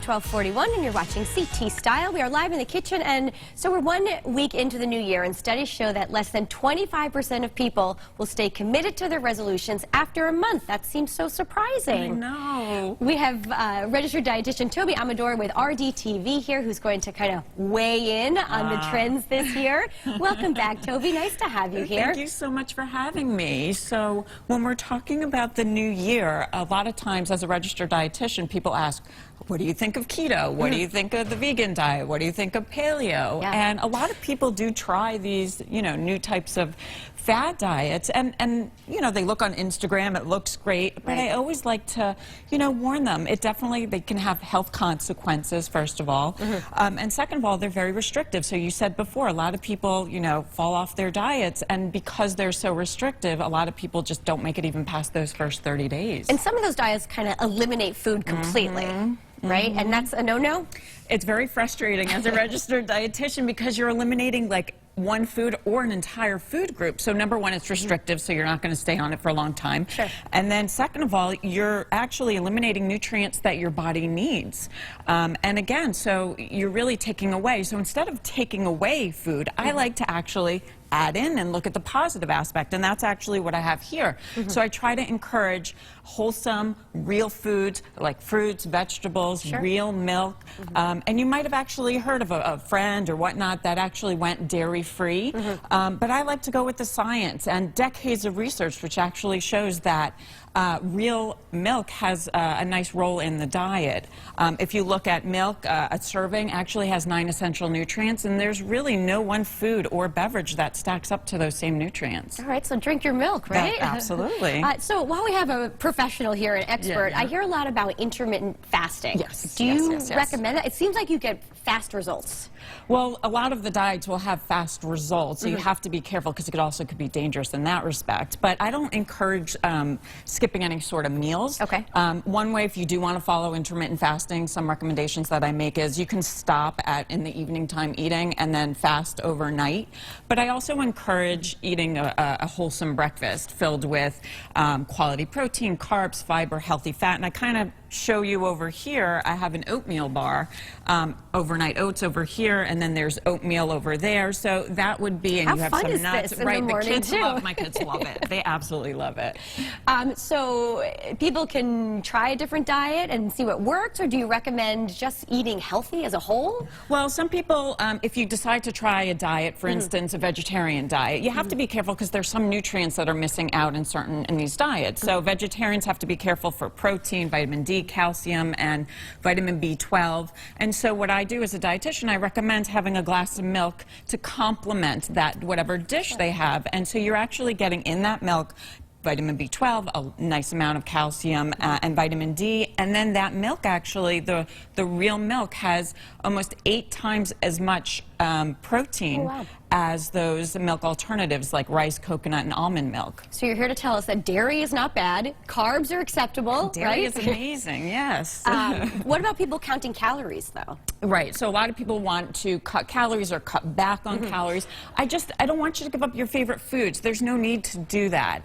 12:41 and you're watching CT Style. We are live in the kitchen, and so we're 1 week into the new year, and studies show that less than 25% of people will stay committed to their resolutions after a month. That seems so surprising. I know. We have registered dietitian Toby Amidor with RDTV here, who's going to kind of weigh in on the trends this year. Welcome back, Toby. Nice to have you here. Thank you so much for having me. So when we're talking about the new year, a lot of times as a registered dietitian, people ask, what do you think of keto? What do you think of the vegan diet? What do you think of paleo? Yeah. And a lot of people do try these, new types of fad diets, and they look on Instagram, it looks great, but I always like to, warn them. They can have health consequences, first of all, and second of all, they're very restrictive. So you said before, a lot of people, fall off their diets, and because they're so restrictive, a lot of people just don't make it even past those first 30 days. And some of those diets kind of eliminate food completely. Right? And that's a no-no? It's very frustrating as a registered dietitian because you're eliminating like one food or an entire food group. So number one, it's restrictive, so you're not going to stay on it for a long time. Sure. And then second of all, you're actually eliminating nutrients that your body needs. And again, so you're really taking away. So instead of taking away food, I like to actually add in and look at the positive aspect, and that's actually what I have here. So I try to encourage wholesome, real foods like fruits, vegetables, real milk. And you might have actually heard of a friend or whatnot that actually went dairy-free. But I like to go with the science and decades of research which actually shows that real milk has a nice role in the diet. If you look at milk, a serving actually has 9 essential nutrients, and there's really no one food or beverage that stacks up to those same nutrients. All right, so drink your milk, right? Absolutely. So while we have a professional here, an expert, I hear a lot about intermittent fasting. Yes. Do you recommend that? It seems like you get fast results. Well, a lot of the diets will have fast results, so you have to be careful because it could be dangerous in that respect. But I don't encourage skipping any sort of meals. Okay. One way, if you do want to follow intermittent fasting, some recommendations that I make is you can stop in the evening time eating and then fast overnight. But I also encourage eating a wholesome breakfast filled with quality protein, carbs, fiber, healthy fat, and I kind of show you over here, I have an oatmeal bar, overnight oats over here, and then there's oatmeal over there. So that would be, and How you have fun some is nuts. this in Right, the morning, kids too? my kids love it. They absolutely love it. So people can try a different diet and see what works, or do you recommend just eating healthy as a whole? Well, some people, if you decide to try a diet, for instance, a vegetarian diet, you have to be careful because there's some nutrients that are missing out in these diets. So vegetarians have to be careful for protein, vitamin D, calcium, and vitamin B12. And so what I do as a dietitian, I recommend having a glass of milk to complement that whatever dish they have. And so you're actually getting in that milk vitamin B12, a nice amount of calcium, and vitamin D, and then that milk actually, the real milk has almost 8 times as much protein as those milk alternatives like rice, coconut, and almond milk. So you're here to tell us that dairy is not bad, carbs are acceptable, Dairy is amazing, yes. What about people counting calories, though? Right, so a lot of people want to cut calories or cut back on calories. I don't want you to give up your favorite foods. There's no need to do that.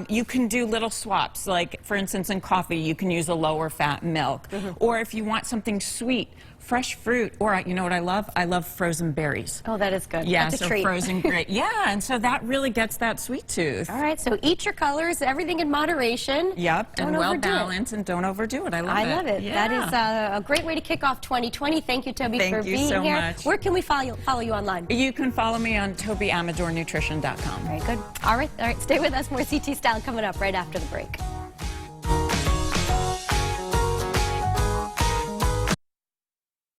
You can do little swaps, like for instance in coffee you can use a lower fat milk. Or if you want something sweet, fresh fruit, or you know what I love? I love frozen berries. Oh, that is good. Yeah, that's a so treat. Frozen great. Yeah, and so that really gets that sweet tooth. All right, so eat your colors, everything in moderation. Yep, and well balanced, and don't overdo it. I love it. Yeah. That is a great way to kick off 2020. Thank you, Toby, for being here. Thank you so much. Where can we follow you online? You can follow me on TobyAmidorNutrition.com. Very good. All right, stay with us. More CT Style coming up right after the break.